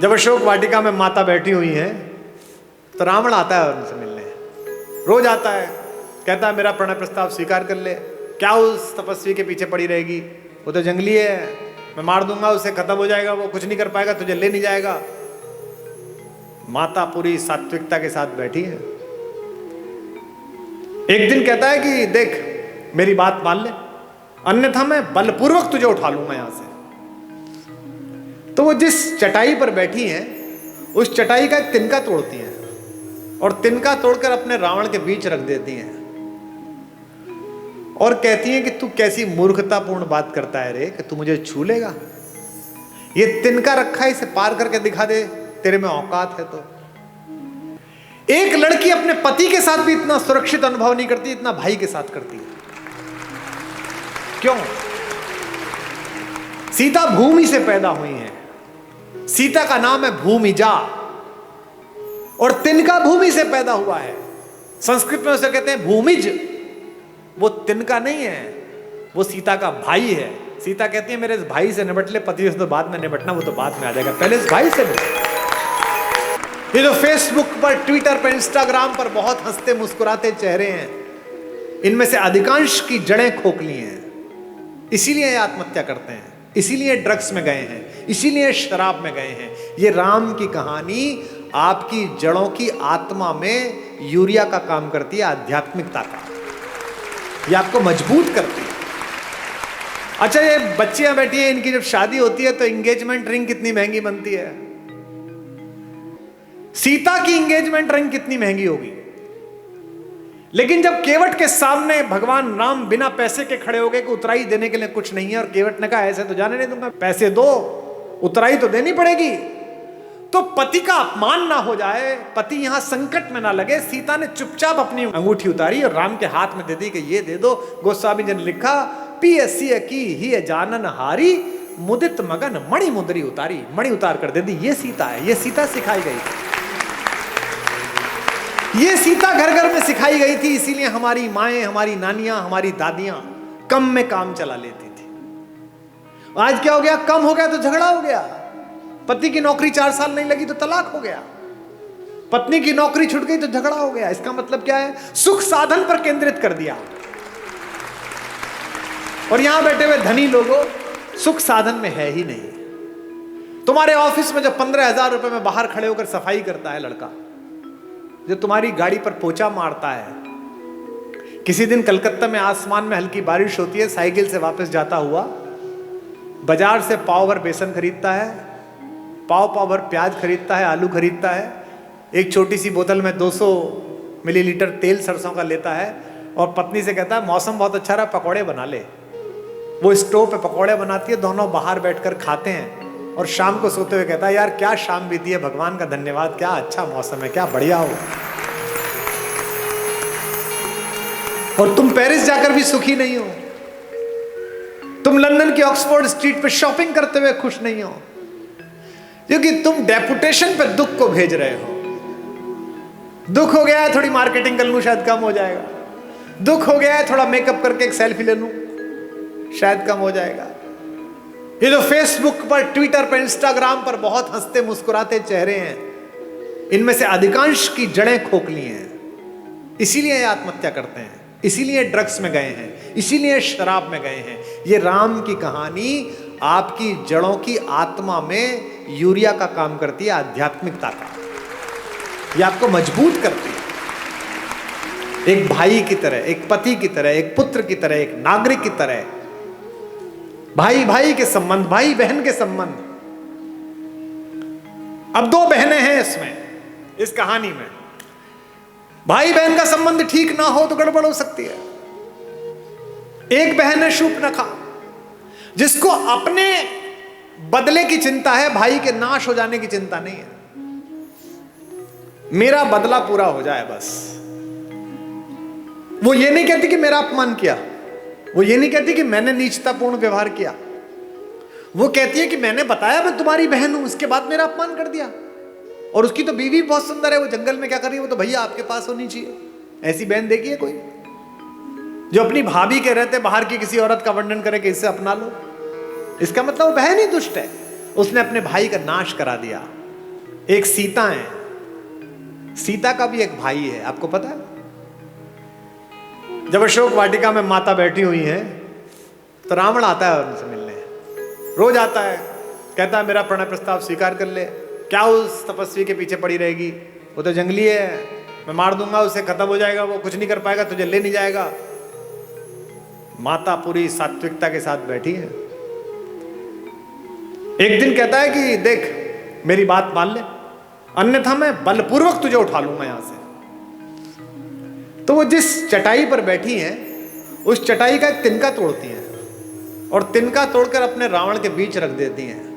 जब अशोक वाटिका में माता बैठी हुई हैं तो रावण आता है उनसे मिलने, रोज आता है, कहता है मेरा प्रणय प्रस्ताव स्वीकार कर ले। क्या उस तपस्वी के पीछे पड़ी रहेगी, वो तो जंगली है, मैं मार दूंगा उसे, खत्म हो जाएगा, वो कुछ नहीं कर पाएगा, तुझे ले नहीं जाएगा। माता पूरी सात्विकता के साथ बैठी है। एक दिन कहता है कि देख मेरी बात मान ले, अन्यथा मैं बलपूर्वक तुझे उठा लूंगा यहां से। तो वो जिस चटाई पर बैठी हैं उस चटाई का एक तिनका तोड़ती हैं और तिनका तोड़कर अपने रावण के बीच रख देती हैं और कहती हैं कि तू कैसी मूर्खतापूर्ण बात करता है रे, कि तू मुझे छू लेगा। ये तिनका रखा है, इसे पार करके दिखा दे, तेरे में औकात है तो। एक लड़की अपने पति के साथ भी इतना सुरक्षित अनुभव नहीं करती इतना भाई के साथ करती है। क्यों? सीता भूमि से पैदा हुई हैं, सीता का नाम है भूमिजा और तिनका भूमि से पैदा हुआ है। संस्कृत में उसे कहते हैं भूमिज। वो तिनका नहीं है, वो सीता का भाई है। सीता कहती है मेरे इस भाई से निपट ले, पति से तो बाद में निपटना, वो तो बाद में आ जाएगा, पहले इस भाई से निपट। ये जो फेसबुक पर, ट्विटर पर, इंस्टाग्राम पर बहुत हंसते मुस्कुराते चेहरे हैं, इनमें से अधिकांश की जड़ें खोखली हैं। इसीलिए ये आत्महत्या करते हैं, इसीलिए ड्रग्स में गए हैं, इसीलिए शराब में गए हैं। ये राम की कहानी आपकी जड़ों की आत्मा में यूरिया का काम करती है, आध्यात्मिकता का। ये आपको मजबूत करती है। अच्छा, ये बच्चियां बैठी हैं, इनकी जब शादी होती है तो एंगेजमेंट रिंग कितनी महंगी बनती है। सीता की एंगेजमेंट रिंग कितनी महंगी होगी, लेकिन जब केवट के सामने भगवान राम बिना पैसे के खड़े हो गए कि उतराई देने के लिए कुछ नहीं है, और केवट ने कहा ऐसे तो जाने नहीं दूंगा, पैसे दो, उतराई तो देनी पड़ेगी, तो पति का अपमान ना हो जाए, पति यहां संकट में ना लगे, सीता ने चुपचाप अपनी अंगूठी उतारी और राम के हाथ में दे दी कि ये दे दो। गोस्वामी जी ने लिखा, पियसिय की ही जानन हारी, मुदित मगन मणि मुद्री उतारी, मणि उतार कर दे दी। ये सीता है, ये सीता सिखाई गई थी, ये सीता घर घर में सिखाई गई थी। इसीलिए हमारी माएं, हमारी नानियां, हमारी दादियां कम में काम चला लेती थी। आज क्या हो गया, कम हो गया तो झगड़ा हो गया, पति की नौकरी 4 साल नहीं लगी तो तलाक हो गया, पत्नी की नौकरी छूट गई तो झगड़ा हो गया। इसका मतलब क्या है, सुख साधन पर केंद्रित कर दिया। और यहां बैठे हुए धनी लोगों, सुख साधन में है ही नहीं। तुम्हारे ऑफिस में जो 15,000 रुपए में बाहर खड़े होकर सफाई करता है लड़का, जो तुम्हारी गाड़ी पर पोछा मारता है, किसी दिन कलकत्ता में आसमान में हल्की बारिश होती है, साइकिल से वापस जाता हुआ बाजार से पाव भर बेसन खरीदता है, पाव भर प्याज खरीदता है, आलू खरीदता है, एक छोटी सी बोतल में 200 मिलीलीटर तेल सरसों का लेता है और पत्नी से कहता है मौसम बहुत अच्छा रहा, पकौड़े बना ले। वो स्टोव पे पकौड़े बनाती है, दोनों बाहर बैठकर खाते हैं और शाम को सोते हुए कहता है यार क्या शाम बीती है, भगवान का धन्यवाद, क्या अच्छा मौसम है, क्या बढ़िया हो। और तुम पेरिस जाकर भी सुखी नहीं हो, तुम लंदन की ऑक्सफोर्ड स्ट्रीट पे शॉपिंग करते हुए खुश नहीं हो, क्योंकि तुम डेपुटेशन पे दुख को भेज रहे हो। दुख हो गया है थोड़ी मार्केटिंग कर लूं शायद कम हो जाएगा, दुख हो गया है थोड़ा मेकअप करके एक सेल्फी ले लूं शायद कम हो जाएगा। ये जो फेसबुक पर, ट्विटर पर, इंस्टाग्राम पर बहुत हंसते मुस्कुराते चेहरे हैं, इनमें से अधिकांश की जड़ें खोखली हैं। इसीलिए ये आत्महत्या करते हैं, इसीलिए ड्रग्स में गए हैं, इसीलिए शराब में गए हैं। ये राम की कहानी आपकी जड़ों की आत्मा में यूरिया का काम करती है, आध्यात्मिकता का। ये आपको मजबूत करती है, एक भाई की तरह, एक पति की तरह, एक पुत्र की तरह, एक नागरिक की तरह। भाई भाई के संबंध, भाई बहन के संबंध। अब 2 बहनें हैं इसमें, इस कहानी में। भाई बहन का संबंध ठीक ना हो तो गड़बड़ हो सकती है। एक बहन है शूर्पणखा, जिसको अपने बदले की चिंता है, भाई के नाश हो जाने की चिंता नहीं है। मेरा बदला पूरा हो जाए बस। वो ये नहीं कहती कि मेरा अपमान किया, वो ये नहीं कहती कि मैंने नीचतापूर्ण व्यवहार किया, वो कहती है कि मैंने बताया मैं तुम्हारी बहन हूं, उसके बाद मेरा अपमान कर दिया। और उसकी तो बीवी बहुत सुंदर है, वो जंगल में क्या कर रही है, वो तो भैया आपके पास होनी चाहिए। ऐसी बहन देखी है कोई जो अपनी भाभी के रहते बाहर की किसी औरत का वर्णन करे कि इससे अपना लो? इसका मतलब वो बहन ही दुष्ट है, उसने अपने भाई का नाश करा दिया। एक सीता है, सीता का भी एक भाई है, आपको पता है? जब अशोक वाटिका में माता बैठी हुई है तो रावण आता है उनसे मिलने, रोज आता है, कहता है मेरा प्रणय प्रस्ताव स्वीकार कर ले, क्या उस तपस्वी के पीछे पड़ी रहेगी, वो तो जंगली है, मैं मार दूंगा उसे, खत्म हो जाएगा, वो कुछ नहीं कर पाएगा, तुझे ले नहीं जाएगा। माता पूरी सात्विकता के साथ बैठी है। एक दिन कहता है कि देख मेरी बात मान ले, अन्यथा मैं बलपूर्वक तुझे उठा लूंगा यहां से। तो वो जिस चटाई पर बैठी हैं उस चटाई का एक तिनका तोड़ती हैं और तिनका तोड़कर अपने रावण के बीच रख देती हैं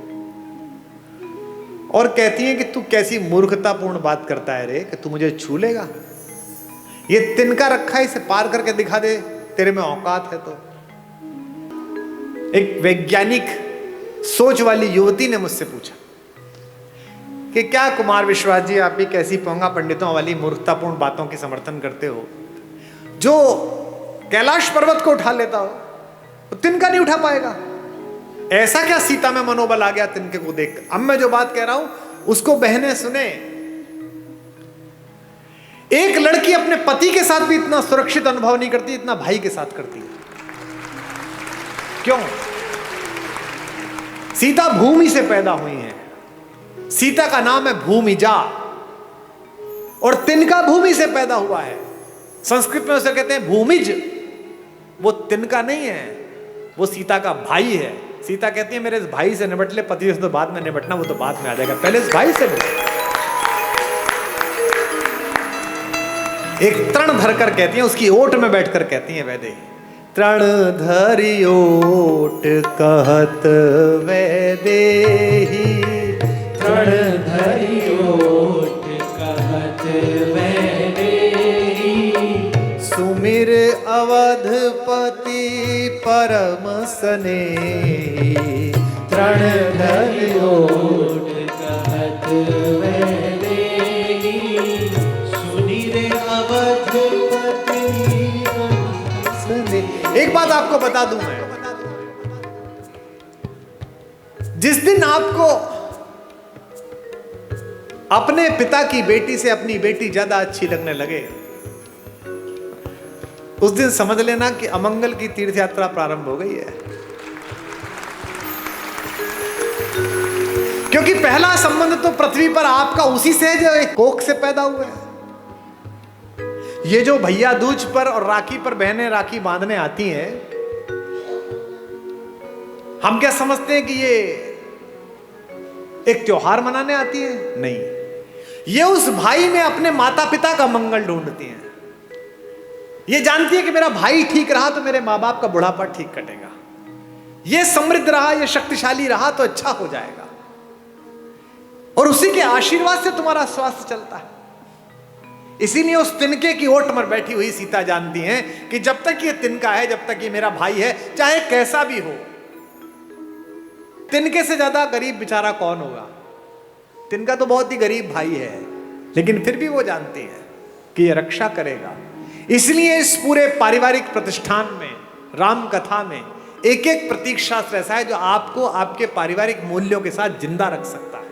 और कहती हैं कि तू कैसी मूर्खतापूर्ण बात करता है रे, कि तू मुझे छू लेगा, ये तिनका रखा है, इसे पार करके दिखा दे, तेरे में औकात है तो। एक वैज्ञानिक सोच वाली युवती ने मुझसे पूछा कि क्या कुमार विश्वास जी आप भी कैसी पोंगा पंडितों वाली मूर्खतापूर्ण बातों की समर्थन करते हो, जो कैलाश पर्वत को उठा लेता हो तो तिनका नहीं उठा पाएगा, ऐसा क्या सीता में मनोबल आ गया तिनके को देख। अब मैं जो बात कह रहा हूं उसको बहनें सुने। एक लड़की अपने पति के साथ भी इतना सुरक्षित अनुभव नहीं करती इतना भाई के साथ करती है। क्यों? सीता भूमि से पैदा हुई है, सीता का नाम है भूमिजा, और तिनका भूमि से पैदा हुआ है। संस्कृत में उसे कहते हैं भूमिज। वो तिनका नहीं है, वो सीता का भाई है। सीता कहती है मेरे इस भाई से निपट ले, पति से तो बाद में निपटना, वो तो बाद में आ जाएगा, पहले इस भाई से निपट। एक तृण धरकर कहती है, उसकी ओट में बैठकर कहती है वैदेही, तृण धरि ओट कहत वैदेही, तृण धरि ओट कहत वैदेही, सुमिर अवधपति परम स्नेही, तृण धरि ओट कहत वैदेही, सुनिर अवधपति परम स्नेही। एक बात आपको बता दूं मैं, जिस दिन आपको अपने पिता की बेटी से अपनी बेटी ज्यादा अच्छी लगने लगे उस दिन समझ लेना कि अमंगल की तीर्थ यात्रा प्रारंभ हो गई है। क्योंकि पहला संबंध तो पृथ्वी पर आपका उसी से है जो एक कोख से पैदा हुआ है। ये जो भैया दूज पर और राखी पर बहनें राखी बांधने आती हैं, हम क्या समझते हैं कि ये एक त्योहार मनाने आती है? नहीं, ये उस भाई में अपने माता पिता का मंगल ढूंढती हैं। ये जानती है कि मेरा भाई ठीक रहा तो मेरे माँ बाप का बुढ़ापा ठीक कटेगा, ये समृद्ध रहा, ये शक्तिशाली रहा तो अच्छा हो जाएगा, और उसी के आशीर्वाद से तुम्हारा स्वास्थ्य चलता है। इसीलिए उस तिनके की ओट पर बैठी हुई सीता जानती है कि जब तक ये तिनका है, जब तक ये मेरा भाई है, चाहे कैसा भी हो, तिनके से ज्यादा गरीब बेचारा कौन होगा। तिनका तो बहुत ही गरीब भाई है, लेकिन फिर भी वो जानती है कि ये रक्षा करेगा। इसलिए इस पूरे पारिवारिक प्रतिष्ठान में, राम कथा में एक एक प्रतीक शास्त्र ऐसा है जो आपको आपके पारिवारिक मूल्यों के साथ जिंदा रख सकता है।